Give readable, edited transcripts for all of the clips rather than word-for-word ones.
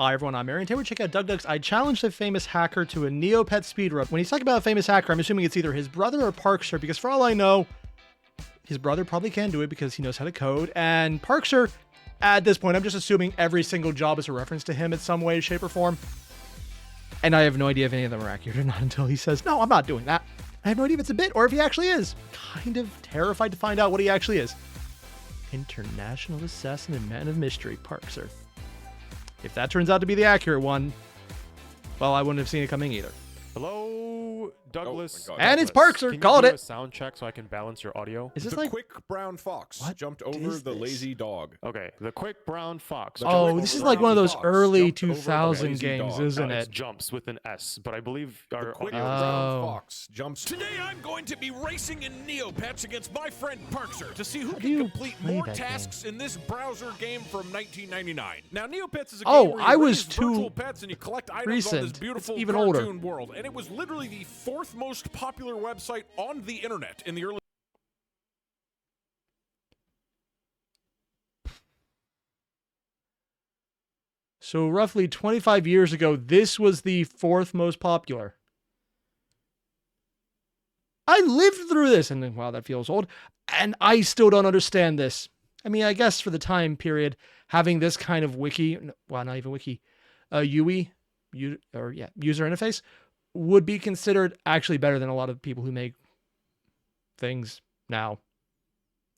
Hi everyone, I'm Airier, and today we're checking out DougDoug's I Challenged a Famous Hacker to a Neopets speedrun. When he's talking about a famous hacker, I'm assuming it's either his brother or Parkzer, because for all I know, his brother probably can do it because he knows how to code, and Parkzer, at this point, I'm just assuming every single job is a reference to him in some way, shape, or form. And I have no idea if any of them are accurate or not until he says, no, I'm not doing that. I have no idea if it's a bit or if he actually is. Kind of terrified to find out what he actually is. International assassin and man of mystery, Parkzer. If that turns out to be the accurate one, well, I wouldn't have seen it coming either. Hello, Douglas. Oh, and it's Parkzer. Call it. Can you do a sound check so I can balance your audio? Is this the like quick brown fox jumped over is the this? lazy dog. Okay, the quick brown fox. Oh, this is like one of those Fox early jumped over the 2000 lazy games, dog. isn't It's it? jumps with an S, but I believe The our quick audio. brown fox jumps. Today I'm going to be racing in Neopets against my friend Parkzer to see who do can you complete play more that tasks in this browser game from 1999. Now Neopets is a Oh, game where I you was raise too virtual pets and you collect items on recent. this It's beautiful even cartoon older. world, and it was literally the fourth most popular website on the internet in the early. So roughly 25 years ago, this was the fourth most popular. I lived through this, and wow, that feels old, and I still don't understand this. I mean, I guess for the time period, having this kind of wiki, well, not even wiki, UI, user interface, would be considered actually better than a lot of people who make things now.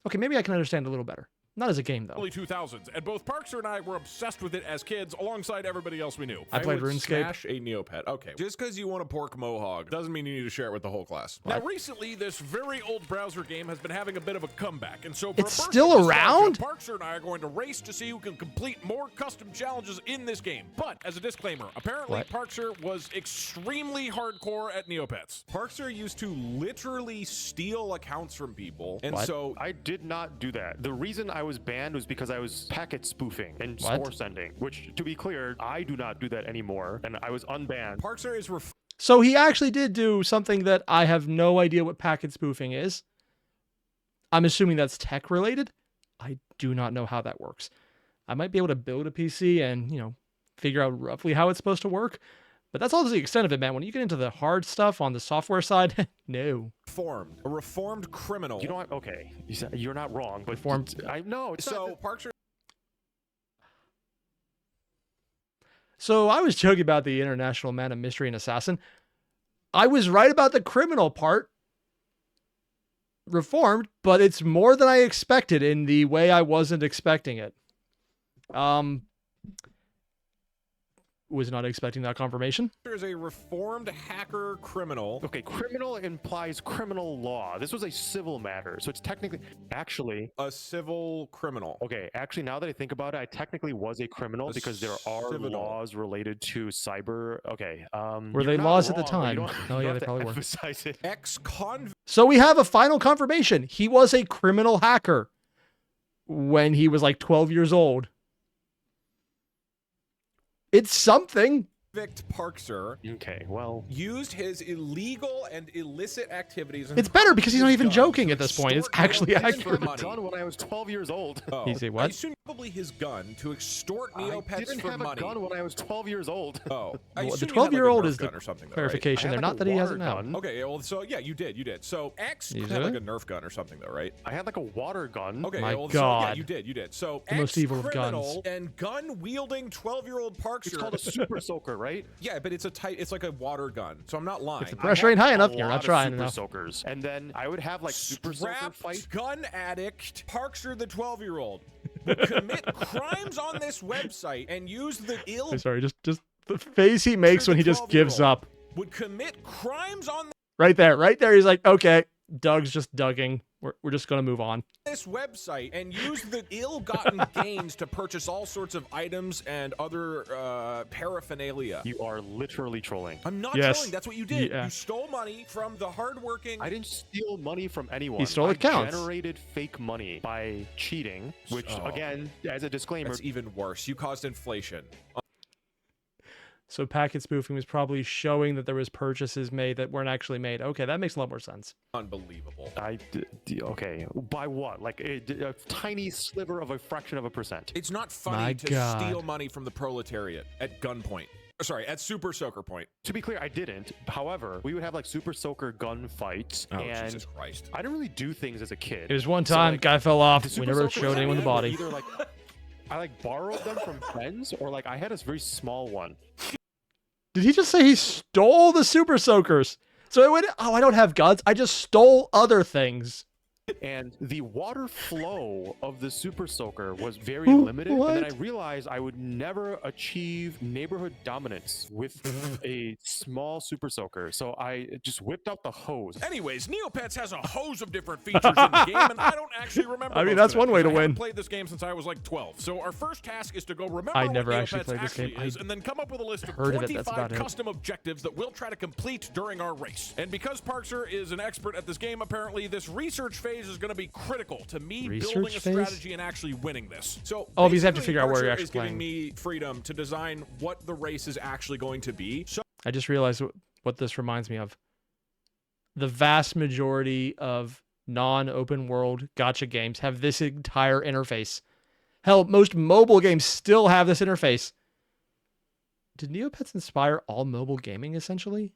Okay, maybe I can understand a little better. Not as a game, though. Early 2000s, and both Parkzer and I were obsessed with it as kids, alongside everybody else we knew. I played would RuneScape. Smash a Neopet. Okay, just because you want a pork mohawk doesn't mean you need to share it with the whole class. Now, recently, this very old browser game has been having a bit of a comeback, and so for It's a burst still of nostalgia, around? Parkzer and I are going to race to see who can complete more custom challenges in this game. But as a disclaimer, apparently What? Parkzer was extremely hardcore at Neopets. Parkzer used to literally steal accounts from people, and What? so I did not do that. The reason I was banned was because I was packet spoofing and What? score sending, which, to be clear, I do not do that anymore, and I was unbanned. Parkzer is So he actually did do something that I have no idea what packet spoofing is. I'm assuming that's tech related. I do not know how that works. I might be able to build a PC and, figure out roughly how it's supposed to work. But that's all to the extent of it, man. When you get into the hard stuff on the software side, no. a reformed criminal. You know what? Okay, you're not wrong, but Reformed. I know. It's So not, Parkzer So I was joking about the international man of mystery and assassin. I was right about the criminal part. Reformed, but it's more than I expected in the way I wasn't expecting it. Was not expecting that confirmation. is a reformed hacker criminal. okay, criminal implies criminal law. This was a civil matter, so it's technically, actually, A civil criminal. okay, actually, now that I think about it, I technically was a criminal because there are Civil. laws related to cyber. Okay, Were you're they not laws at the wrong, but you time? don't- Oh, you yeah, don't they have to probably were. emphasize it. Ex-convict. So we have a final confirmation. He was a criminal hacker when he was like 12 years old. It's something. Parkzer Okay, well, used his illegal and illicit activities. It's better because he's not even gun joking to at this point. It's extort actually Neopets for accurate. money. done when I was 12 years old. Oh, You say I what? assume probably his gun to extort I Neopets didn't for have money. a gun when I was 12 years old. Oh, I Well, the assume you had, like, a 12-year-old Nerf is the gun or something, though, right? clarification I there. had, Not like, that a he has it water now. gun. Okay, well, so yeah, you did. So X You had like a did? Nerf gun or something, though, right? I had like a water gun. Okay, My well, so, yeah, God. you did. So The most evil of ex-criminal guns. and gun-wielding 12-year-old Parkzer. It's called a super soaker, right? Yeah, but it's like a water gun. So I'm not lying. If the pressure ain't high A enough, you're lot not of trying super enough. soakers. And then I would have like super soaker Strapped fight. gun addict Parkzer the 12-year-old would commit crimes on this website and use the ill I'm sorry, just the face he makes when he just gives up. would commit crimes on Right there. He's like, okay, Doug's just dugging. We're just gonna move on. this website and use the ill-gotten gains to purchase all sorts of items and other paraphernalia. You are literally trolling. I'm not Yes. trolling. That's what you did. Yeah. You stole money from the hardworking. I didn't steal money from anyone. He stole I accounts. generated fake money by cheating, which, Oh. again, as a disclaimer, That's even worse. You caused inflation. So packet spoofing was probably showing that there was purchases made that weren't actually made. Okay, that makes a lot more sense. Unbelievable. Okay, by what? Like a tiny sliver of a fraction of a percent. It's not My funny to God. steal money from the proletariat at gunpoint. Sorry, at Super Soaker Point. To be clear, I didn't. However, we would have like Super Soaker gun fights, Oh, and Jesus Christ. I didn't really do things as a kid. It was one So, time, like, guy fell off. the We Super never Soakers showed I anyone the had were body. Either like I like borrowed them from friends, or like I had a very small one. Did he just say he stole the Super Soakers? So it went, oh, I don't have guns. I just stole other things. And the water flow of the Super Soaker was very Ooh, limited. And then I what? realized I would never achieve neighborhood dominance with a small Super Soaker. So I just whipped out the hose. Anyways, Neopets has a hose of different features in the game, and I don't actually remember. I mean, most that's of one it, way because to I haven't win. played this game since I was like 12. So our first task is to go remember I what never Neopets actually played this game. is, I and then come up with a list of heard of it, that's 25 about it. custom objectives that we'll try to complete during our race. And because Parkzer is an expert at this game, apparently, this research phase is going to be critical to me building a Research phase? strategy and actually winning this. So Oh, because you have to basically, figure out where you're Parkzer actually is giving playing. me freedom to design what the race is actually going to be. So I just realized what this reminds me of. The vast majority of non-open world gacha games have this entire interface. Hell, most mobile games still have this interface. Did Neopets inspire all mobile gaming, essentially?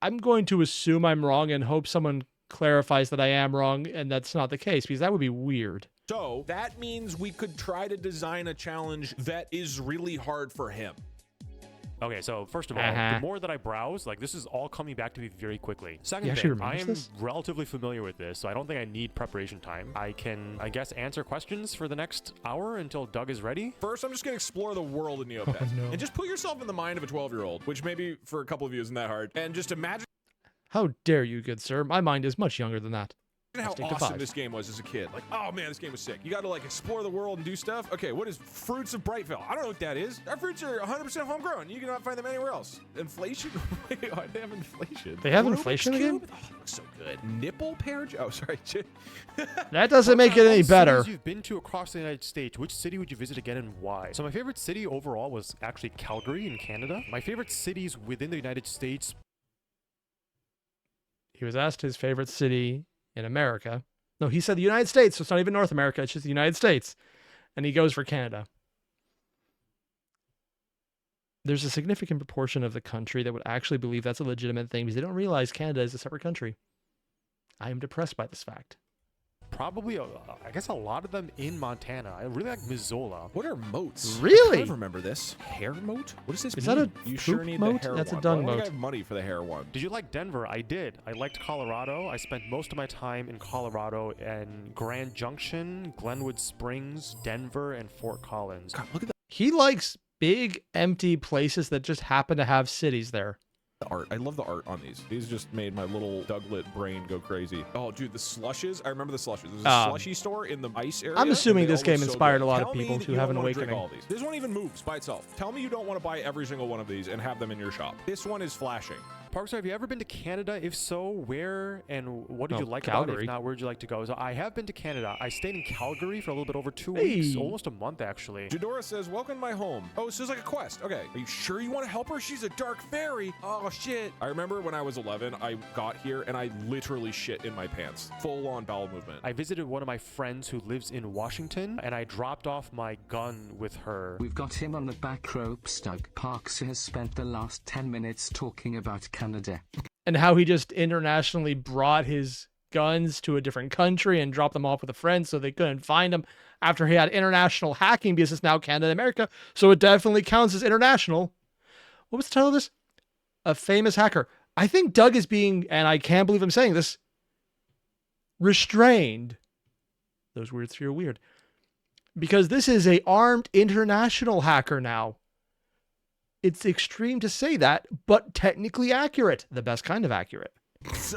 I'm going to assume I'm wrong and hope someone clarifies that I am wrong and that's not the case, because that would be weird. So that means we could try to design a challenge that is really hard for him. Okay, so first of all, Uh-huh. the more that I browse, like this is all coming back to me very quickly. Second You actually thing, I remembers am this? relatively familiar with this, so I don't think I need preparation time. I can, I guess, answer questions for the next hour until Doug is ready. First, I'm just going to explore the world of Neopets. no. And just put yourself in the mind of a 12-year-old, which maybe for a couple of you isn't that hard. And just imagine How dare you, good sir? My mind is much younger than that. how Stick to awesome five. this game was as a kid. Like, oh man, this game was sick. You got to like explore the world and do stuff. Okay, what is Fruits of Brightville? I don't know what that is. Our fruits are 100% homegrown. You cannot find them anywhere else. Inflation? Wait, why do they have inflation? They have Rubik's inflation in the game? Cube? Oh, it looks so good. Nipple pair? Oh, sorry. That doesn't make it any Cities better. you've been to across the United States, which city would you visit again and why? So my favorite city overall was actually Calgary in Canada. My favorite cities within the United States. He was asked his favorite city in America. No, he said the United States, so it's not even North America, it's just the United States. And he goes for Canada. There's a significant proportion of the country that would actually believe that's a legitimate thing because they don't realize Canada is a separate country. I am depressed by this fact. Probably, I guess a lot of them in Montana. I really like Missoula. What are moats? Really? I kind of remember this. Hair moat? What does this Is mean? that a You sure poop need moat? the hair That's a one. dung I don't think moat. I have money for the hair one. Did you like Denver? I did. I liked Colorado. I spent most of my time in Colorado and Grand Junction, Glenwood Springs, Denver, and Fort Collins. God, look at He likes big, empty places that just happen to have cities there. the art. I love the art on these. These just made my little Douglet brain go crazy. Oh, dude, the slushes. I remember the slushes. There's a slushy store in the ice area. I'm assuming and they this all game look so inspired good. a lot of Tell me people that to you have don't an wanna drink awakening. all these. This one even moves by itself. Tell me you don't want to buy every single one of these and have them in your shop. This one is flashing. Parkzer, have you ever been to Canada? If so, where and what did Oh, you like about it? Calgary. If not, where'd you like to go? So I have been to Canada. I stayed in Calgary for a little bit over 2 weeks, Hey. almost a month actually. Jadora says, welcome to my home. Oh, this is like a quest. Okay. Are you sure you want to help her? She's a dark fairy. Oh, shit. I remember when I was 11, I got here and I literally shit in my pants. Full on bowel movement. I visited one of my friends who lives in Washington, and I dropped off my gun with her. We've got him on the back ropes. Doug Parkzer has spent the last 10 minutes talking about Canada. And how he just internationally brought his guns to a different country and dropped them off with a friend so they couldn't find him after he had international hacking because it's now Canada and America. So it definitely counts as international. What was the title of this? A famous hacker. I think Doug is being, and I can't believe I'm saying this, restrained. Those words feel weird. Because this is a armed international hacker now. It's extreme to say that, but technically accurate. The best kind of accurate.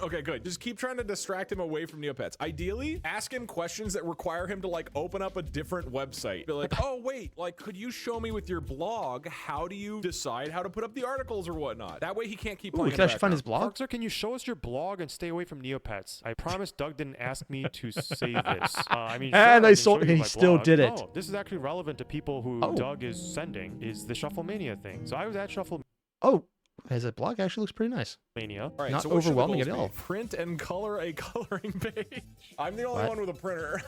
Okay, good. Just keep trying to distract him away from Neopets. Ideally, ask him questions that require him to like open up a different website. Be like, oh wait, like could you show me with your blog how do you decide how to put up the articles or whatnot? That way he can't keep playing. We can actually find his blog. Parkzer, can you show us your blog and stay away from Neopets? I promise Doug didn't ask me to say this. I mean, And sure, I saw he still blog. did it. No, this is actually relevant to people who Doug is sending. Is the Shufflemania thing? So I was at Shufflemania. Oh, his blog actually looks pretty nice. All right, Not so what should the overwhelming goals at be? all. Print and color a coloring page. I'm the only one with a printer.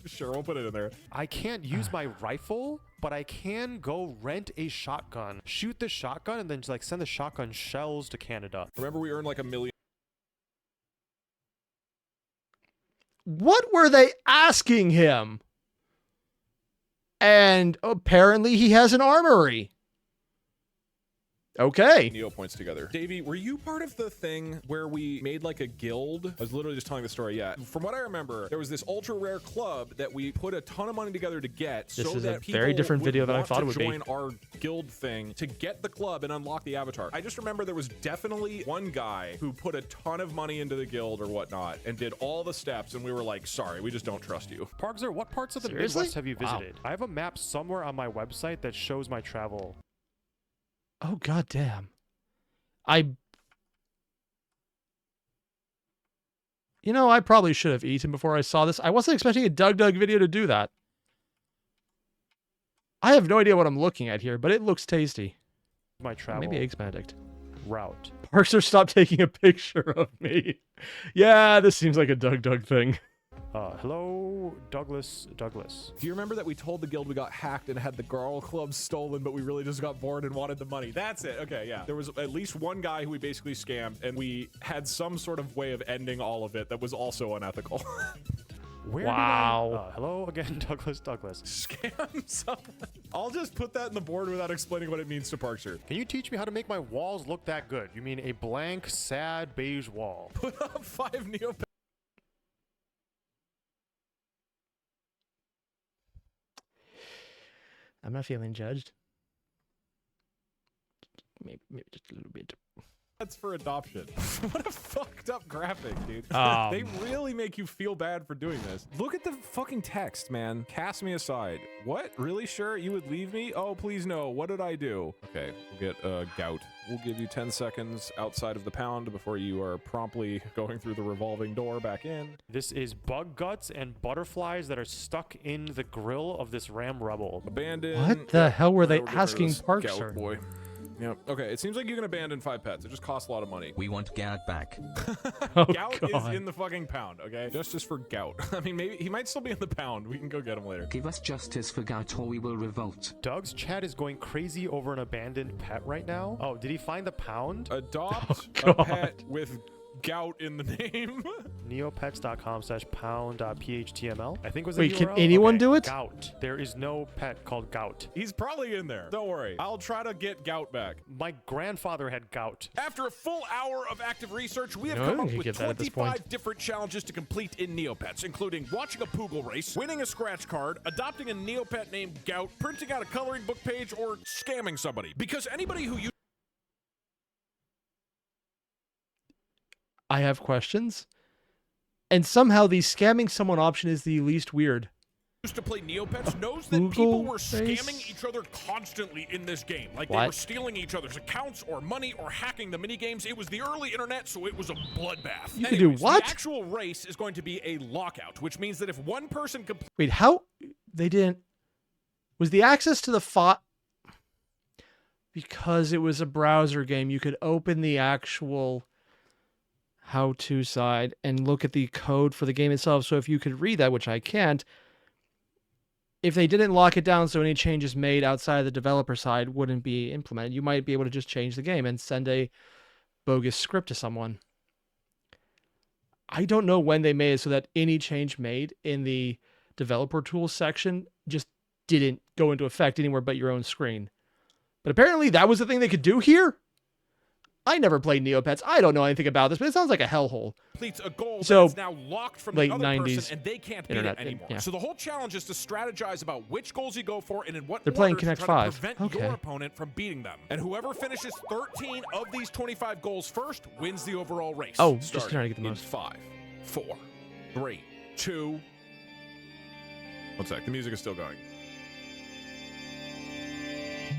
Sure, we'll put it in there. I can't use my rifle, but I can go rent a shotgun, shoot the shotgun, and then just like send the shotgun shells to Canada. Remember, we earned like $1 million. What were they asking him? And apparently he has an armory. Okay. Neo points together. Davey, were you part of the thing where we made like a guild? I was literally just telling the story. Yeah. From what I remember, there was this ultra rare club that we put a ton of money together to get. This so is that a very different people video would than I want thought to it would be. join our guild thing to get the club and unlock the avatar. I just remember there was definitely one guy who put a ton of money into the guild or whatnot and did all the steps, and we were like, sorry, we just don't trust you. Parkzer, what parts of the Seriously? Midwest have you Wow. visited? I have a map somewhere on my website that shows my travel. Oh, goddamn. You know, I probably should have eaten before I saw this. I wasn't expecting a DougDoug video to do that. I have no idea what I'm looking at here, but it looks tasty. My travel Maybe Eggs Benedict. route. Parkzer, stop taking a picture of me. Yeah, this seems like a DougDoug thing. Hello, Douglas. Do you remember that we told the guild we got hacked and had the girl club stolen, but we really just got bored and wanted the money? That's it. Okay, yeah. There was at least one guy who we basically scammed, and we had some sort of way of ending all of it that was also unethical. Where Wow. did I, hello again, Douglas. Scam someone. I'll just put that in the board without explaining what it means to Parkzer. Can you teach me how to make my walls look that good? You mean a blank, sad, beige wall? Put up 5 Neopets. I'm not feeling judged. Maybe just a little bit. That's for adoption. What a fucked up graphic, dude. Um, They really make you feel bad for doing this. Look at the fucking text, man. Cast me aside. What? Really sure you would leave me? Oh, please no. What did I do? Okay, we'll get gout. We'll give you 10 seconds outside of the pound before you are promptly going through the revolving door back in. This is bug guts and butterflies that are stuck in the grill of this ram rubble. Abandon. What the hell were they We're getting rid of asking this Parkzer? gout boy. Yep. Okay, it seems like you can abandon 5 pets. It just costs a lot of money. We want Gout back. Oh, Gout God. is in the fucking pound, okay? Justice for Gout. I mean, maybe he might still be in the pound. We can go get him later. Give us justice for Gout or we will revolt. Doug's chat is going crazy over an abandoned pet right now. Oh, did he find the pound? Adopt Oh, a God. pet with gout in the name. Neopets.com/pound.phtml. I think was the Wait, can URL. anyone Okay, do it? Gout. There is no pet called Gout. He's probably in there. Don't worry. I'll try to get Gout back. My grandfather had gout. After a full hour of active research, we have No, come I up can with get that at this 25 point. different challenges to complete in Neopets, including watching a Poogle race, winning a scratch card, adopting a Neopet named Gout, printing out a coloring book page, or scamming somebody. Because anybody who I have questions. And somehow the scamming someone option is the least weird. used to play Neopets knows that Google people were face? scamming each other constantly in this game. Like they What? were stealing each other's accounts or money or hacking the minigames. It was the early internet, so it was a bloodbath. You could do what? The actual race is going to be a lockout, which means that if one person completes Wait, how? They didn't. Was the access to the file? Because it was a browser game, you could open the actual how-to side and look at the code for the game itself. So if you could read that, which I can't, if they didn't lock it down so any changes made outside of the developer side wouldn't be implemented, you might be able to just change the game and send a bogus script to someone. I don't know when they made it so that any change made in the developer tools section just didn't go into effect anywhere but your own screen. But apparently that was the thing they could do here. I never played Neopets. I don't know anything about this, but it sounds like a hellhole. Completes a goal So, that is now locked from late the other 90s person, and they can't beat internet, it anymore. yeah. So the whole challenge is to strategize about which goals you go for and in what They're order playing to Connect try to 5. prevent Okay. your opponent from beating them. And whoever finishes 13 of these 25 goals first wins the overall race. Oh, just Starting trying to get the in most. 5, 4, 3, 2. 1 sec. The music is still going.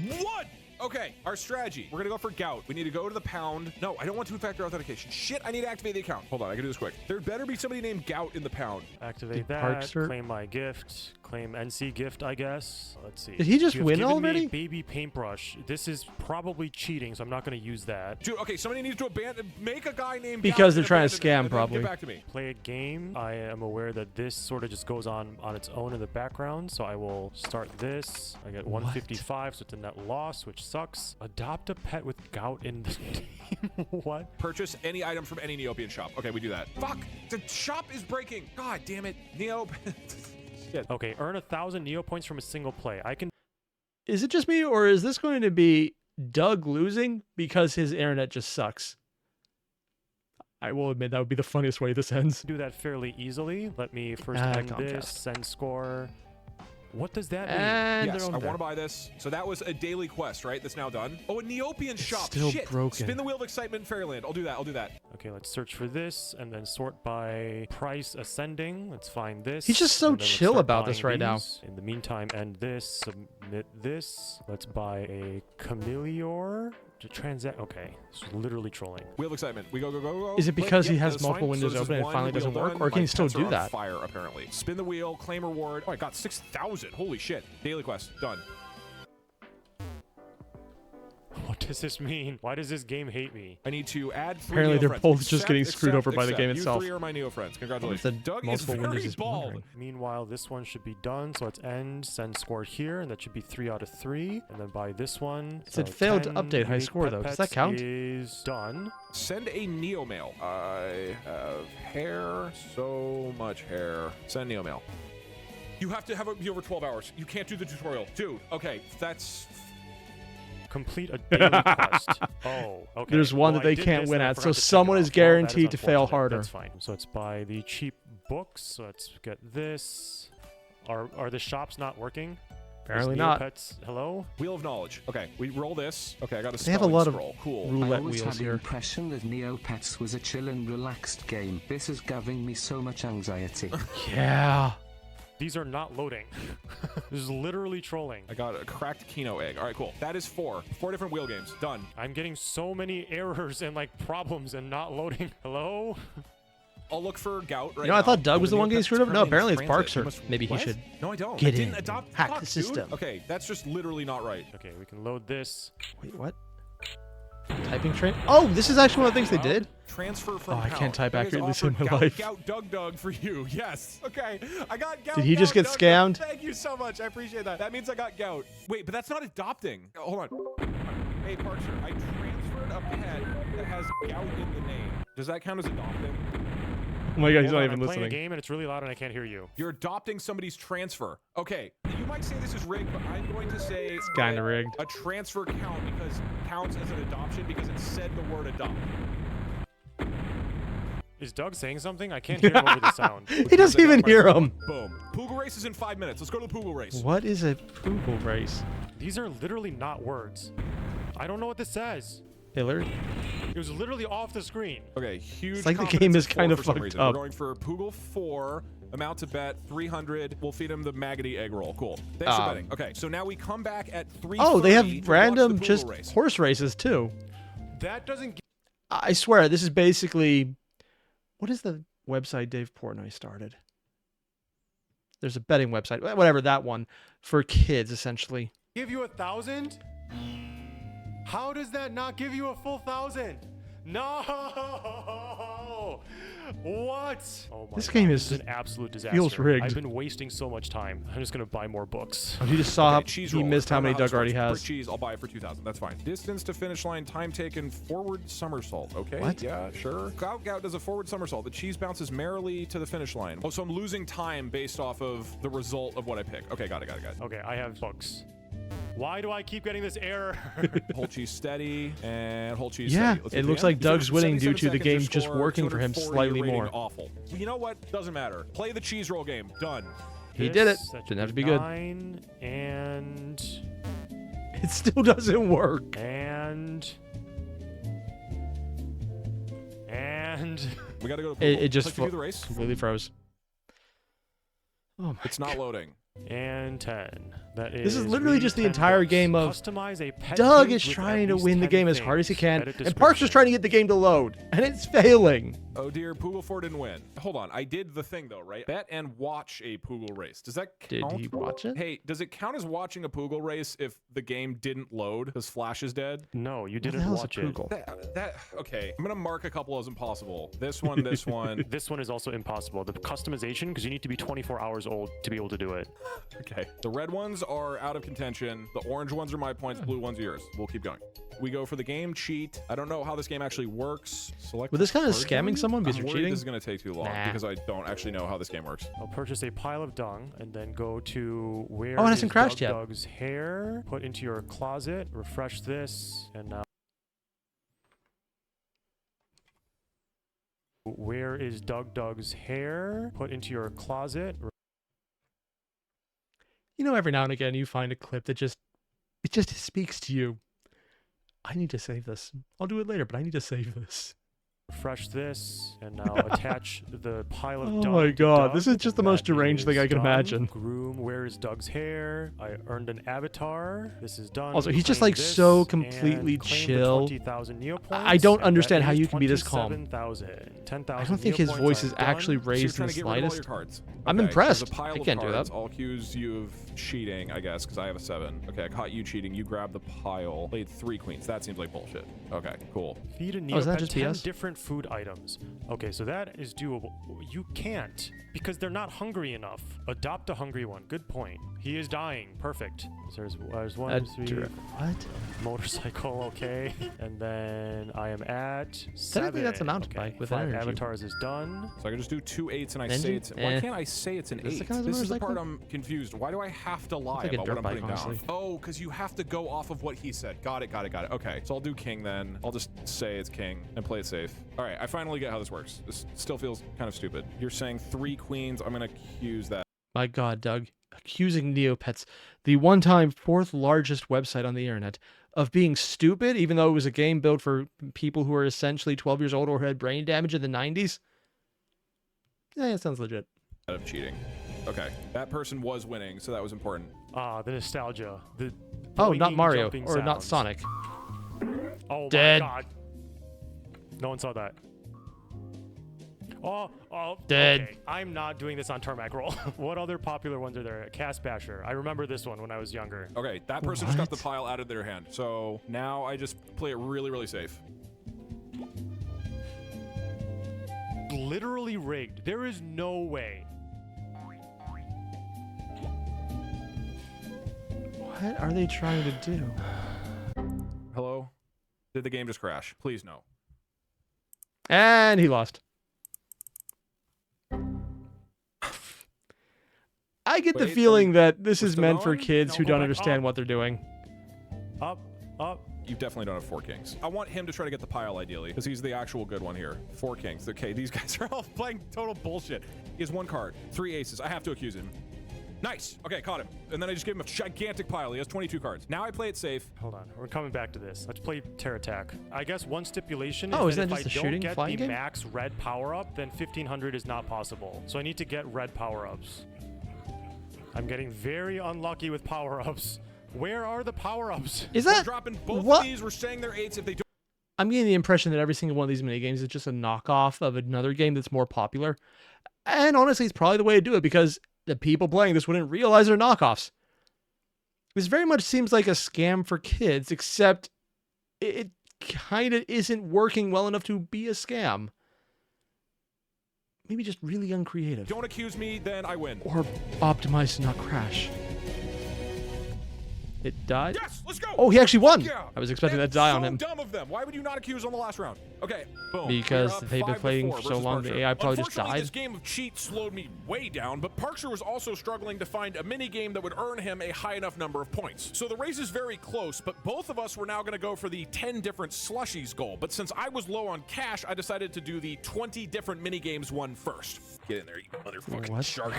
1. Okay, our strategy. We're gonna go for gout. We need to go to the pound. No, I don't want two-factor authentication. Shit, I need to activate the account. Hold on, I can do this quick. There better be somebody named Gout in the pound. Activate that. Parkzer? Claim my gift. Claim NC gift, I guess. Let's see. Did he just You have win given me already? a baby paintbrush. This is probably cheating, so I'm not going to use that. Dude, okay, somebody needs to make a guy named Because Gout they're and trying to abandon him, scam, and then probably. Get back to me. Play a game. I am aware that this sort of just goes on its own in the background, so I will start this. I get 155, so it's a net loss, which sucks. Adopt a pet with gout in the name. What? Purchase any item from any Neopian shop. Okay, we do that. Fuck! The shop is breaking! God damn it. Neo... Shit. Okay, earn 1,000 Neo points from a single play. I can Is it just me, or is this going to be Doug losing because his internet just sucks? I will admit that would be the funniest way this ends. do that fairly easily. Let me first Ah, end this, Comcast. send score. What does that mean? And Yes, they're I on want to buy this. So that was a daily quest, right? That's now done. Oh, a Neopian shop. still Shit. broken. Spin the wheel of excitement in Fairyland. I'll do that. I'll do that. Okay, let's search for this and then sort by price ascending. Let's find this. He's just so and then let's chill start about this buying right now. these. In the meantime, end this, submit this. Let's buy a Chameleor to transact. Okay, it's literally trolling. Wheel of excitement. We go, go, go, go. Is it Click. because he Yep, has that's multiple fine. windows So this is open and it one finally wheel doesn't work? done. Or can My he still pets are do on that? Fire, apparently. Spin the wheel, claim reward. Oh, I got 6,000. Holy shit. Daily quest. Done. What does this mean? Why does this game hate me? I need to add 3 Apparently Neo they're friends. both just Accept, getting screwed accept, over by the accept. game You itself. 3 are my Neo friends. Congratulations. the Doug is multiple windows very is bald. wondering. Meanwhile, this one should be done, so let's end, send score here, and that should be 3 out of 3. And then buy this one. It said So failed to 10 update high unique score, pet though. Does pets that count? Is done. Send a Neo mail. I have hair. So much hair. Send Neo mail. You have to have it be over 12 hours. You can't do the tutorial. Dude, okay. That's... Complete a daily quest. Oh, okay. There's one that I they did can't this win and I at, so forgot to check it someone is off. Well, that guaranteed to fail unfortunate. harder. That's fine. So let's buy the cheap books. So let's get this. Are the shops not working? Apparently Is not. Neopets, hello? Wheel of Knowledge. Okay, we roll this. Okay, I got a They have a spelling lot of scroll. Cool. I roulette always wheels had the here. impression that Neopets was a chill and relaxed game. This is giving me so much anxiety. Yeah. These are not loading. This is literally trolling. I got a cracked Kino egg. All right, cool. That is 4. 4 different wheel games. Done. I'm getting so many errors and like problems and not loading. Hello? I'll look for Gout right You know, I now. thought Doug was the one getting Neopets screwed over. No, currently apparently in it's transit. Parkzer. You must- Maybe he What? should No, I don't. get I didn't in, adopt. hack Fuck, the dude. system. Okay, that's just literally not right. Okay, we can load this. Wait, what? Typing train? Oh, this is actually one of the things they did? Transfer from Oh, I pound. can't type Doug has accurately to save offered my life. Gout, DougDoug for you. Yes. Okay. I got Gout. Did he just Gout, get DougDoug. scammed? Thank you so much. I appreciate that. That means I got Gout. Wait, but that's not adopting. Oh, hold on. Hey, Parkzer, I transferred a pet that has Gout in the name. Does that count as adopting? Oh my god, he's Hold not on, even I'm playing a listening. game and it's really loud and I can't hear you. You're adopting somebody's transfer. Okay, you might say this is rigged, but I'm going to say it's kinda rigged. A transfer counts as an adoption because it said the word adopt. Is Doug saying something? I can't hear him over the sound. He doesn't even hear him. Boom. Poogle race is in 5 minutes. Let's go to the Poogle race. What is a Poogle race? These are literally not words. I don't know what this says. Hillary? It was literally off the screen. Okay, huge. It's like the confidence game in is 4 kind of for some fucked reason. up. We're going for Poogle 4. Amount to bet 300. We'll feed him the maggoty egg roll. Cool. Thanks for betting. Okay, so now we come back at 3:30. Oh, they to have watch random the Poogle just race. horse races too. That doesn't. I swear, this is basically... What is the website Dave Portnoy started? There's a betting website, whatever, that one, for kids, essentially. Give you 1,000? How does that not give you a full 1,000? No! What? Oh my This game God, is- this an absolute disaster. feels rigged. I've been wasting so much time. I'm just gonna buy more books. Oh, he just saw Okay, cheese he roll. missed I how don't know many this Doug already works. has. Brick cheese, I'll buy it for 2,000. That's fine. Distance to finish line, time taken, forward somersault. Okay. What? Yeah, sure. Gout does a forward somersault. The cheese bounces merrily to the finish line. Oh, so I'm losing time based off of the result of what I pick. Okay, got it. Okay, I have books. Why do I keep getting this error? Hold cheese steady and hold cheese Yeah, steady. Let's get it to looks the like end. Doug's winning due 77 to the seconds, game your just score, working for him 240, slightly rating more. Awful. You know what? Doesn't matter. Play the cheese roll game. Done. He did it. That should Didn't have to be good. 9 and It still doesn't work. and We got to go to It just click to do the race. completely froze. Oh my It's not loading. and 10. That is This is literally just the 10 entire books. game of Customize a pet Doug page is with trying at to least win the 10 game as hard as he things. can, Edit and Parkzer's description. trying to get the game to load, and it's failing. Oh dear, Poogle4 didn't win. Hold on, I did the thing though, right? Bet and watch a Poogle race. Does that Did count? he watch it? Hey, does it count as watching a Poogle race if the game didn't load because Flash is dead? No, you What the didn't hell is a watch it. Poogle? Okay. I'm gonna mark a couple as impossible. This one, this one. This one is also impossible. The customization, because you need to be 24 hours old to be able to do it. Okay. The red ones are out of contention. The orange ones are my points. Blue ones are yours. We'll keep going. We go for the game cheat. I don't know how this game actually works. Select. Well, this kind of perjury? scamming someone because I'm you're worried cheating? This is gonna take too long Nah. because I don't actually know how this game works. I'll purchase a pile of dung and then go to where Oh, it hasn't crashed yet. Doug's hair. Put into your closet. Refresh this, and now. Where is DougDoug's hair? Put into your closet. You know, every now and again you find a clip that just speaks to you. I need to save this. I'll do it later, but I need to save this. Refresh this, and now attach the pile of Oh dung. my to God, Doug. this is just the most That deranged thing is I can done. imagine. Groom, where is Doug's hair? I earned an avatar. This is done. Also, he's just, Claim like, this so and completely claim the chill. 20,000 Neopoints, I don't and that understand how is you can be this calm. 27,000. 10,000 I don't think his Neopoints voice are is done. actually So you're raised in trying the to get rid of all your slightest. cards. I'm Okay, impressed. There's a pile I of can't do cards. that. I'll accuse you of cheating, I guess, because I have a 7. Okay, I caught you cheating. You grabbed the pile. Played 3 queens. That seems like bullshit. Okay, cool. Feed a Oh, is that Neopet just 10 BS? different food items. Okay, so that is doable. You can't, because they're not hungry enough. Adopt a hungry one. Good point. He is dying. Perfect. So there's 1, 2, 3. What? Motorcycle, okay. And then I am at 7. Technically, that's a mountain Okay, bike with 5 energy. avatars is done. So I can just do 2 8s and I Engine? say it's. Why Eh. can't I say it's an Does it 8? count as a This is the part motorcycle? I'm confused. Why do I have to lie like a about dirt what I'm bike, putting down? honestly. Oh, because you have to go off of what he said. Got it. Okay, so I'll do king then. I'll just say it's king and play it safe. All right, I finally get how this works. This still feels kind of stupid. You're saying 3 queens. I'm gonna accuse that. My God, Doug, accusing Neopets, the one-time 4th largest website on the internet, of being stupid, even though it was a game built for people who are essentially 12 years old or who had brain damage in the 90s. Yeah, it sounds legit. Of cheating. Okay, that person was winning, so that was important. Ah, the nostalgia. The Oh, not boinging, Mario, jumping or not sounds. Sonic. Oh Dead. my God. No one saw that. Oh, Dead. Okay. I'm not doing this on Tarmac Roll. What other popular ones are there? Cast Basher. I remember this one when I was younger. Okay, that person just got the What? pile out of their hand. So now I just play it really, really safe. Literally rigged. There is no way. What are they trying to do? Hello? Did the game just crash? Please no. And he lost. I get the Wait, are feeling we- that this we're is still meant for going? kids No, who go don't back understand up. what they're doing. Up. You definitely don't have 4 kings. I want him to try to get the pile ideally, because he's the actual good one here. 4 kings. Okay, these guys are all playing total bullshit. He has 1 card, 3 aces. I have to accuse him. Nice. Okay, caught him. And then I just gave him a gigantic pile. He has 22 cards. Now I play it safe. Hold on. We're coming back to this. Let's play Terror Attack. I guess one stipulation Oh, is isn't that that if just I a don't shooting get flying the game? max red power-up, then 1,500 is not possible. So I need to get red power-ups. I'm getting very unlucky with power-ups. Where are the power-ups? Is We're that dropping both what? of these. We're saying they're 8s if they don't. I'm getting the impression that every single one of these minigames is just a knockoff of another game that's more popular. And honestly, it's probably the way to do it because the people playing this wouldn't realize they're knockoffs. This very much seems like a scam for kids, except it kind of isn't working well enough to be a scam. Maybe just really uncreative. Don't accuse me, then I win. Or optimized to not crash. It died. Yes, let's go. Oh, he actually won. Yeah. I was expecting that That's to die on so him. dumb of them. Why would you not accuse on the last round? Okay, boom. Because We're up they've been 5-4 playing for so versus long, the Parkzer. AI probably just Unfortunately, died. This game of cheat slowed me way down, but Parkzer was also struggling to find a mini game that would earn him a high enough number of points. So the race is very close, but both of us were now going to go for the 10 different slushies goal. But since I was low on cash, I decided to do the 20 different mini games one first. Get in there, you motherfucking What? shark.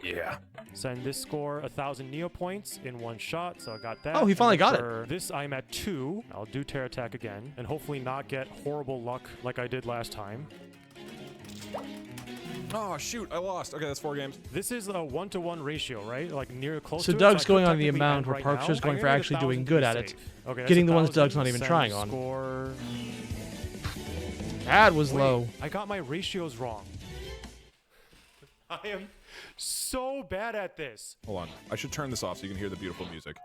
Yeah. Send this score 1,000 Neo points in one shot, so I got that. Oh, he finally And got it. for this, I'm at 2. I'll do Terror Attack again, and hopefully not get horrible luck like I did last time. Oh, shoot, I lost. Okay, that's 4 games. This is a 1-to-1 ratio, right? Like near close So to it. Doug's I could going on the technically amount end where right Parkzer's now. going I'm for gonna actually get doing 1,000 good to at be it. safe. Okay, that's Getting the ones 1,000. Doug's not even Send trying on. Score. That was Wait, low. I got my ratios wrong. I am so bad at this. Hold on. I should turn this off so you can hear the beautiful music.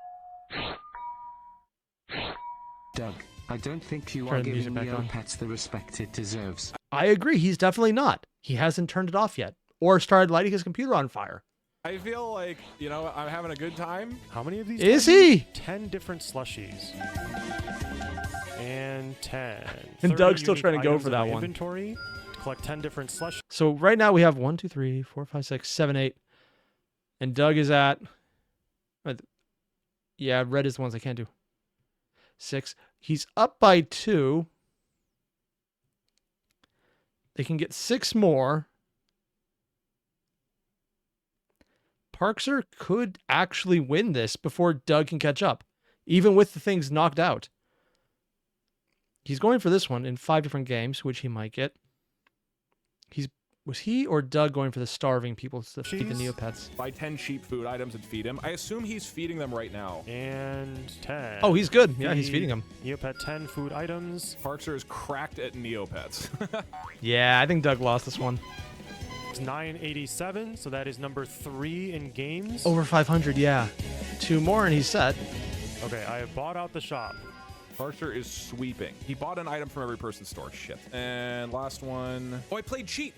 Doug, I don't think you Turn are the music giving back on. Neopets the respect it deserves. I agree. He's definitely not. He hasn't turned it off yet or started lighting his computer on fire. I feel like, you know, I'm having a good time. How many of these? Is 10? he? 10 different slushies. And 10. And 30 Doug's still unique trying to go items for in that my one. Inventory. Collect 10 different slushies. So right now we have 1, 2, 3, 4, 5, 6, 7, 8. And Doug is at... Yeah, red is the ones I can't do. 6. He's up by 2. They can get 6 more. Parkzer could actually win this before Doug can catch up, even with the things knocked out. He's going for this one in 5 different games, which he might get. Was he or Doug going for the starving people to feed the Cheese. Neopets? Buy 10 cheap food items and feed him. I assume he's feeding them right now. And 10. Oh, he's good. Yeah, he's feeding them. Neopet 10 food items. Parkzer is cracked at Neopets. Yeah, I think Doug lost this one. It's 987, so that is number 3 in games. Over 500, yeah. 2 more and he's set. Okay, I have bought out the shop. Parkzer is sweeping. He bought an item from every person's store. Shit. And last one. Oh, I played cheat.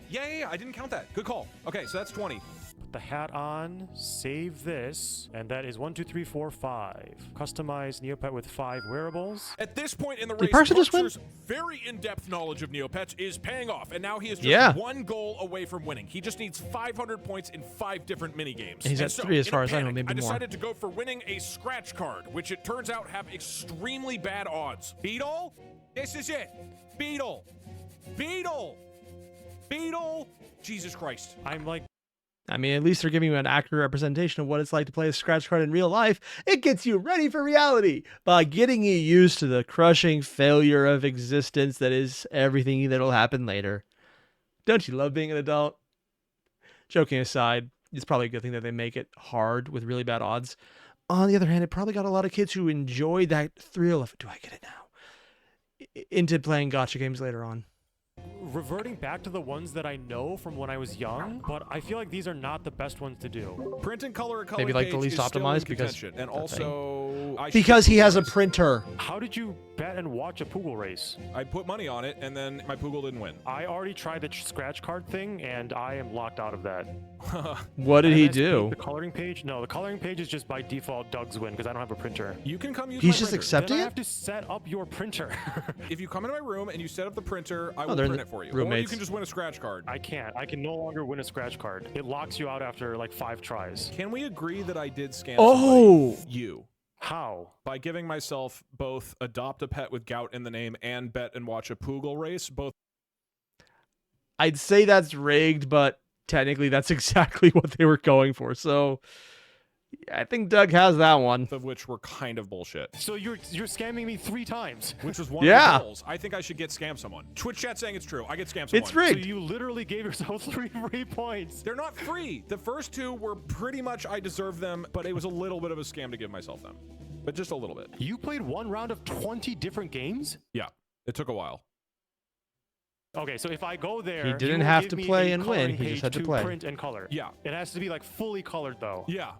Yeah. I didn't count that. Good call. Okay, so that's 20. Put the hat on, save this, and that is 1, 2, 3, 4, 5. Customize Neopet with 5 wearables. At this point in the Did race, Parkzer just win? Parkzer's very in-depth knowledge of Neopets is paying off, and now he is just Yeah. 1 goal away from winning. He just needs 500 points in 5 different minigames. And he's at 3 as far as I know, maybe I more. decided to go for winning a scratch card, which it turns out have extremely bad odds. Beetle? This is it. Beetle. Jesus Christ. I'm like, I mean, at least they're giving you an accurate representation of what it's like to play a scratch card in real life. It gets you ready for reality by getting you used to the crushing failure of existence that is everything that'll happen later. Don't you love being an adult? Joking aside, it's probably a good thing that they make it hard with really bad odds. On the other hand, it probably got a lot of kids who enjoy that thrill of, do I get it now? Into playing gacha games later on. reverting back to the ones that I know from when I was young, but I feel like these are not the best ones to do. Print and color, Maybe like the page least is still in optimized because contention. And that also I Because should he has a race. printer. How did you bet and watch a Poogle race? I put money on it, and then my Poogle didn't win. I already tried the scratch card thing, and I am locked out of that. What did he MSP, do? The coloring page? No, the coloring page is just by default Doug's win because I don't have a printer. You can come use He's my just printer. accepting Then I it? have to set up your printer. If you come into my room and you set up the printer, I will they're print it for you. Or you roommates. can just win a scratch card. I can't. I can no longer win a scratch card. It locks you out after like 5 tries. Can we agree that I did scam Oh! somebody? You. How? By giving myself both adopt a pet with gout in the name and bet and watch a Poogle race, both I'd say that's rigged, but technically that's exactly what they were going for. So I think Doug has that one. of which were kind of bullshit. So you're scamming me 3 times. Which was one Yeah. of the goals. I think I should get scam someone. Twitch chat saying it's true. I get scam someone. It's So rigged. you literally gave yourself 3 free points. They're not free. The first 2 were pretty much I deserve them, but it was a little bit of a scam to give myself them. But just a little bit. You played 1 round of 20 different games? Yeah. It took a while. Okay, so if I go there, He you didn't will have give to me play a and win, coloring he just page had to play. Print and color. Yeah. It has to be like fully colored though. Yeah.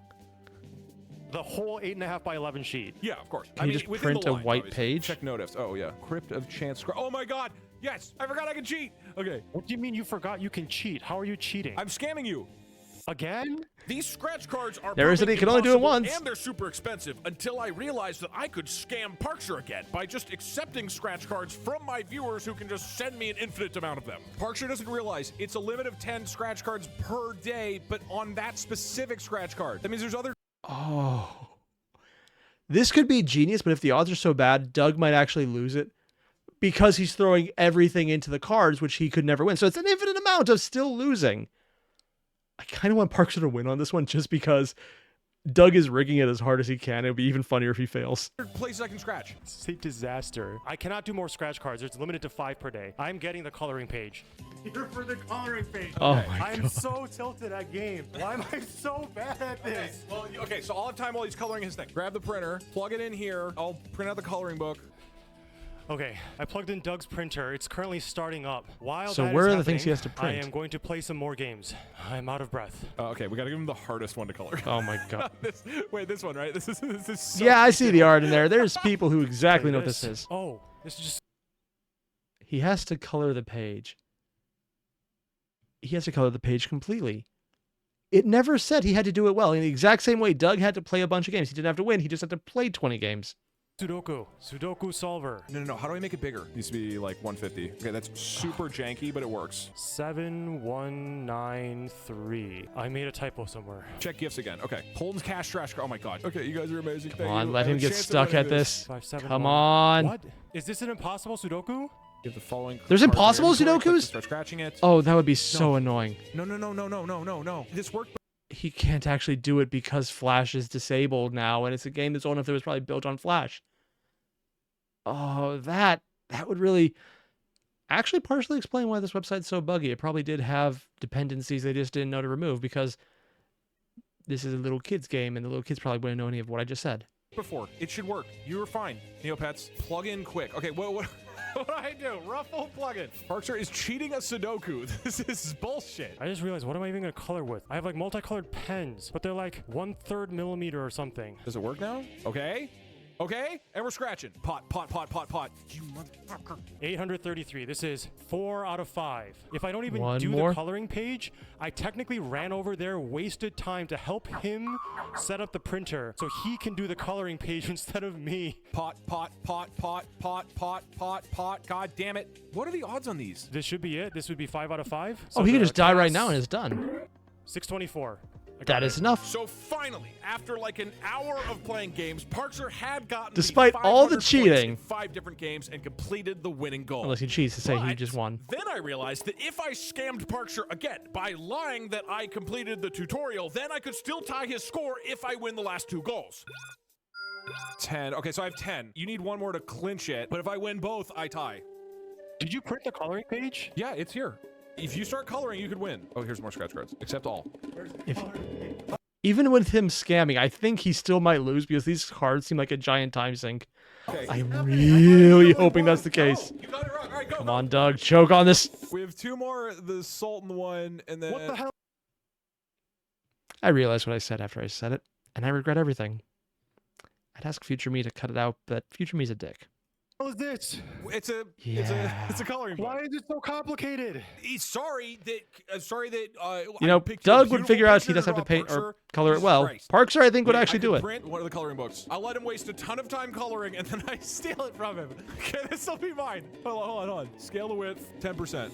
The whole 8.5 by 11 sheet. Yeah, of course. Can you just within print the a lines, white obviously. page? Check notice. Oh, yeah. Crypt of Chance. Oh, my God. Yes. I forgot I could cheat. Okay. What do you mean you forgot you can cheat? How are you cheating? I'm scamming you. Again? These scratch cards are Never said he could only do it impossible, once. and they're super expensive until I realized that I could scam Parkzer again by just accepting scratch cards from my viewers who can just send me an infinite amount of them. Parkzer doesn't realize it's a limit of 10 scratch cards per day, but on that specific scratch card. That means there's other... Oh. This could be genius, but if the odds are so bad, Doug might actually lose it because he's throwing everything into the cards, which he could never win. So it's an infinite amount of still losing. I kind of want Parkzer to win on this one just because Doug is rigging it as hard as he can. It would be even funnier if he fails. places I can scratch. It's a disaster. I cannot do more scratch cards. It's limited to 5 per day. I'm getting the coloring page. Here for the coloring page. Oh my I'm God. so tilted at games. Why am I so bad at this? Well, okay, so I'll have time while he's coloring his thing. Grab the printer, plug it in here. I'll print out the coloring book. Okay, I plugged in Doug's printer. It's currently starting up. While So that where is are the things he happening, has to print? I am going to play some more games. I'm out of breath. Okay, we gotta give him the hardest one to color. Oh my God. This one, right? This is so Yeah, I see the art in there. There's people who exactly Play know what this is. Oh, this is just... He has to color the page. He has to color the page completely. It never said he had to do it well. In the exact same way Doug had to play a bunch of games. He didn't have to win. He just had to play 20 games. Sudoku solver. No. How do I make it bigger? Needs to be like 150. Okay, that's super janky, but it works. 7193. I made a typo somewhere. Check gifts again. Okay. Holden's cash trash. Oh my God. Okay, you guys are amazing. Come on, let him get stuck at this. 571. Come on. What? Is this an impossible Sudoku? Give the following. There's card impossible here. Click to Sudokus? Start scratching it. Oh, that would be so annoying. No. This worked. He can't actually do it because Flash is disabled now, and it's a game that's old enough that it was probably built on Flash. Oh, that would really actually partially explain why this website's so buggy. It probably did have dependencies they just didn't know to remove because this is a little kid's game, and the little kids probably wouldn't know any of what I just said. Before. It should work. You were fine. Neopets, plug in quick. Okay, what do I do? Ruffle plugin. Parkzer is cheating a Sudoku. This is bullshit. I just realized, what am I even going to color with? I have like multicolored pens, but they're like 1/3 millimeter or something. Does it work now? Okay, and we're scratching. Pot. You motherfucker. 833. This is 4 out of 5. If I don't even One do more. the coloring page, I technically ran over there, wasted time to help him set up the printer so he can do the coloring page instead of me. Pot. God damn it. What are the odds on these? This should be it. This would be 5 out of 5. Oh, he could just die right now and it's done. 624. That is enough. So finally, after like an hour of playing games, Parkzer had gotten Despite all the 500 points cheating. in 5 different games and completed the winning goal. Unless he cheats to say he But just won. Then I realized that if I scammed Parkzer again by lying that I completed the tutorial, then I could still tie his score if I win the last 2 goals. 10. Okay, so I have 10. You need one more to clinch it, but if I win both, I tie. Did you print the coloring page? Yeah, it's here. If you start coloring, you could win. Oh, here's more scratch cards. Accept all. Even with him scamming, I think he still might lose because these cards seem like a giant time sink. Okay. I'm really hoping that's the case. You got it wrong. All right, go. Come on, Doug. Choke on this. We have 2 more, the Sultan one, and then... What the hell? I realized what I said after I said it, and I regret everything. I'd ask future me to cut it out, but future me's a dick. What is this? It's a coloring book. Why is it so complicated? He's sorry that You know, Doug would figure out he doesn't have to paint or color it well. Parkzer, I think, would actually do it. Print one of the coloring books. I'll let him waste a ton of time coloring, and then I steal it from him. Okay, this will be mine. Hold on. Scale the width 10%.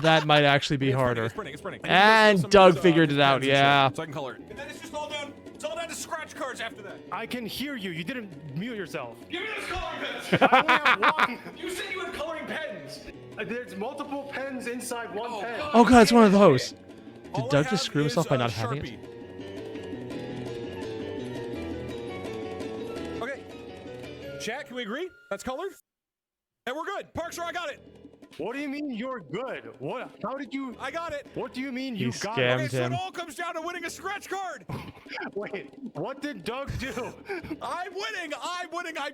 That might actually be harder. It's printing. And Doug figured it out, yeah. So I can color it. And then it's just all down. It's all down to scratch cards after that. I can hear you. You didn't mute yourself. Give me those coloring pens. I only have one. You said you had coloring pens. There's multiple pens inside one pen. Oh god, it's one of those. Did All I Doug just have screw himself is, by not having Sharpie. it? Okay. Chat, can we agree? That's colored? And we're good. Parkzer, I got it. What do you mean you're good? What? How did you? I got it. What do you mean He you got scammed it? Okay, so it him. all comes down to winning a scratch card. Wait, what did Doug do? I'm winning. I'm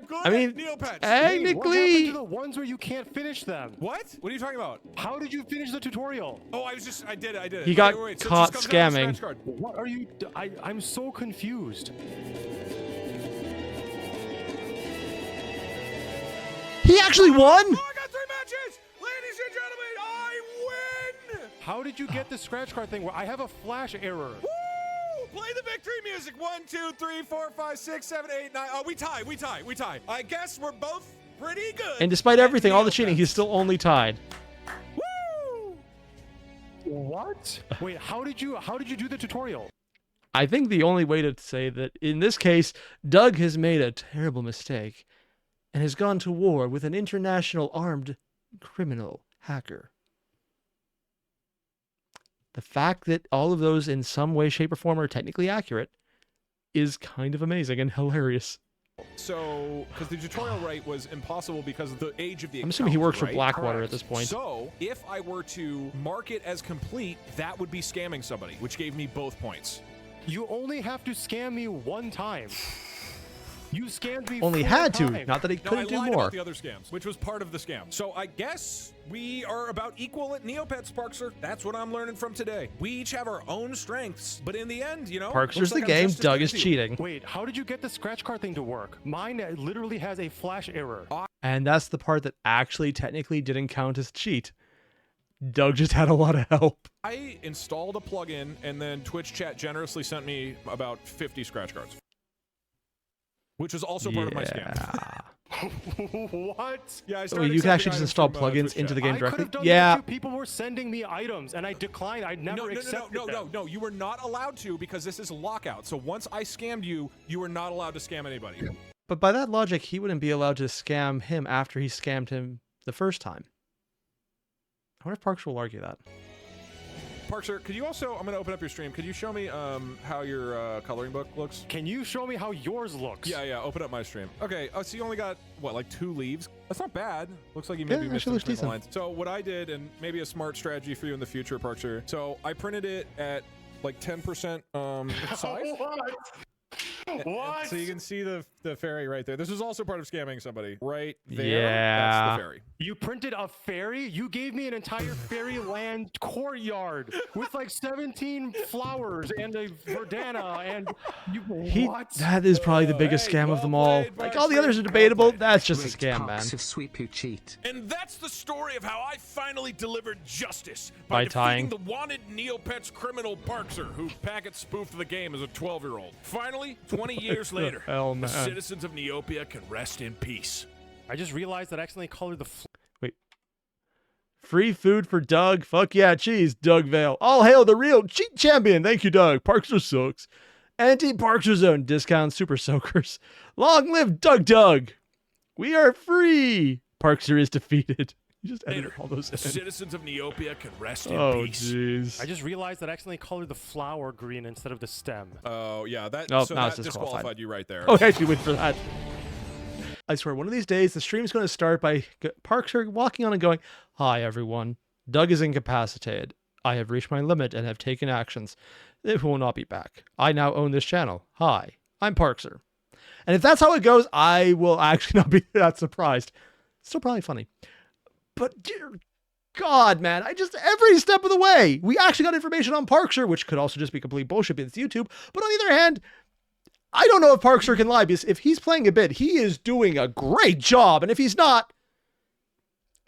good I mean, at Neopets. What happened technically, to the ones where you can't finish them? What? What are you talking about? How did you finish the tutorial? Oh, I did it. He got So it caught just comes down to scamming. scratch card. What are you? I'm so confused. he actually won? Oh, I got 3 matches! Ladies and gentlemen, I win! how did you get the scratch card thing? I have a flash error. Woo! Play the victory music. 1, 2, 3, 4, 5, 6, 7, 8, 9. Oh, we tie. I guess we're both pretty good. And despite everything, all the Neopets. cheating, he's still only tied. Woo! What? Wait, how did you do the tutorial? I think the only way to say that in this case, Doug has made a terrible mistake and has gone to war with an international armed criminal hacker. The fact that all of those in some way, shape, or form are technically accurate is kind of amazing and hilarious. So, because the tutorial right was impossible because of the age of the I'm assuming he account, works for right? Blackwater Correct. at this point. So, if I were to mark it as complete, that would be scamming somebody, which gave me both points. You only have to scam me one time. You scammed me Only 4 had to, times. not that he No, I couldn't do lied more. about the other scams, which was part of the scam. So I guess we are about equal at Neopets, Parkzer. That's what I'm learning from today. We each have our own strengths, but in the end, you know, Parkzer's looks the like I'm game, just as Doug good is as you. cheating. Wait, how did you get the scratch card thing to work? Mine literally has a flash error. And that's the part that actually technically didn't count as cheat. Doug just had a lot of help. I installed a plugin, and then Twitch chat generously sent me about 50 scratch cards, which was also part of my scam. What? Yeah, I Oh, started you can actually accepting just install items from, plugins Twitch into chat. the game I could directly. have done Yeah. that too. People were sending me items, and I declined. I never accepted them. No, you were not allowed to because this is a lockout. So once I scammed you, you were not allowed to scam anybody. But by that logic, he wouldn't be allowed to scam him after he scammed him the first time. I wonder if Parkzer will argue that. Parkzer, could you also, I'm going to open up your stream. Could you show me how your coloring book looks? Can you show me how yours looks? Yeah, open up my stream. Okay, so you only got, what, like 2 leaves? That's not bad. Looks like you Yeah, maybe missed actually some looks sprinkle decent. lines. So what I did, and maybe a smart strategy for you in the future, Parkzer, so I printed it at like 10% size. What? So you can see the fairy right there. This is also part of scamming somebody. Right there, Yeah. that's the fairy. You printed a fairy? You gave me an entire fairyland courtyard with like 17 flowers and a verdana and you, what? That is probably the biggest hey, scam of well them all. played, Like Parkzer. all the others are Well debatable. played. That's just a Great scam, man. Parkzer sweep you cheat. And that's the story of how I finally delivered justice By defeating tying. the wanted Neopets criminal Parkzer, who packet spoofed the game as a 12-year-old. Finally, 20 years later, hell, the man? citizens of Neopia can rest in peace. I just realized that I accidentally colored the Free food for Doug. Fuck yeah, cheese. Doug Vale. All hail the real cheat champion. Thank you, Doug. Parkzer sucks. Anti-Parkzer zone discount super soakers. Long live DougDoug. We are free. Parkzer is defeated. You just edited all those in. Citizens of Neopia can rest in Oh, peace. jeez. I just realized that I accidentally colored the flower green instead of the stem. Oh, yeah, that, Oh, so now that it's disqualified. disqualified you right there. Oh, I actually wait for that. I swear, one of these days, the stream's going to start by Parkzer walking on and going, "Hi, everyone. Doug is incapacitated. I have reached my limit and have taken actions. It will not be back. I now own this channel. Hi, I'm Parkzer." And if that's how it goes, I will actually not be that surprised. Still probably funny. But dear God, man, every step of the way, we actually got information on Parkzer, which could also just be complete bullshit because it's YouTube. But on the other hand, I don't know if Parkzer can lie, because if he's playing a bit, he is doing a great job. And if he's not,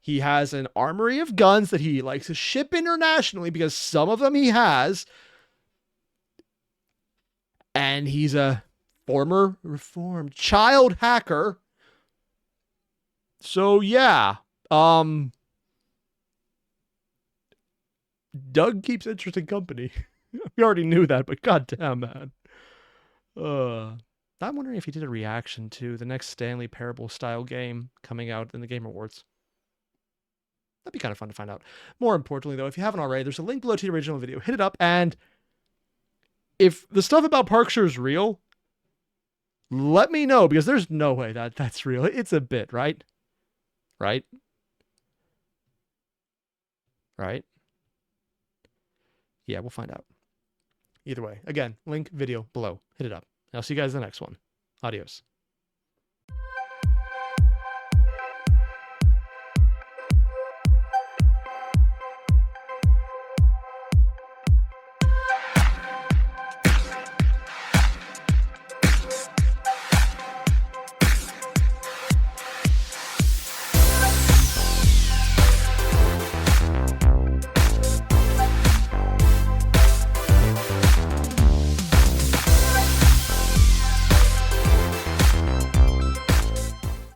he has an armory of guns that he likes to ship internationally because some of them he has. And he's a former reformed child hacker. So yeah, Doug keeps interesting company. We already knew that, but goddamn, man. I'm wondering if he did a reaction to the next Stanley Parable style game coming out in the Game Awards. That'd be kind of fun to find out. More importantly, though, if you haven't already, there's a link below to the original video. Hit it up, and if the stuff about Parkzer is real, let me know, because there's no way that that's real. It's a bit, right? Right? Right? Yeah, we'll find out. Either way, again, link video below. Hit it up. I'll see you guys in the next one. Adios.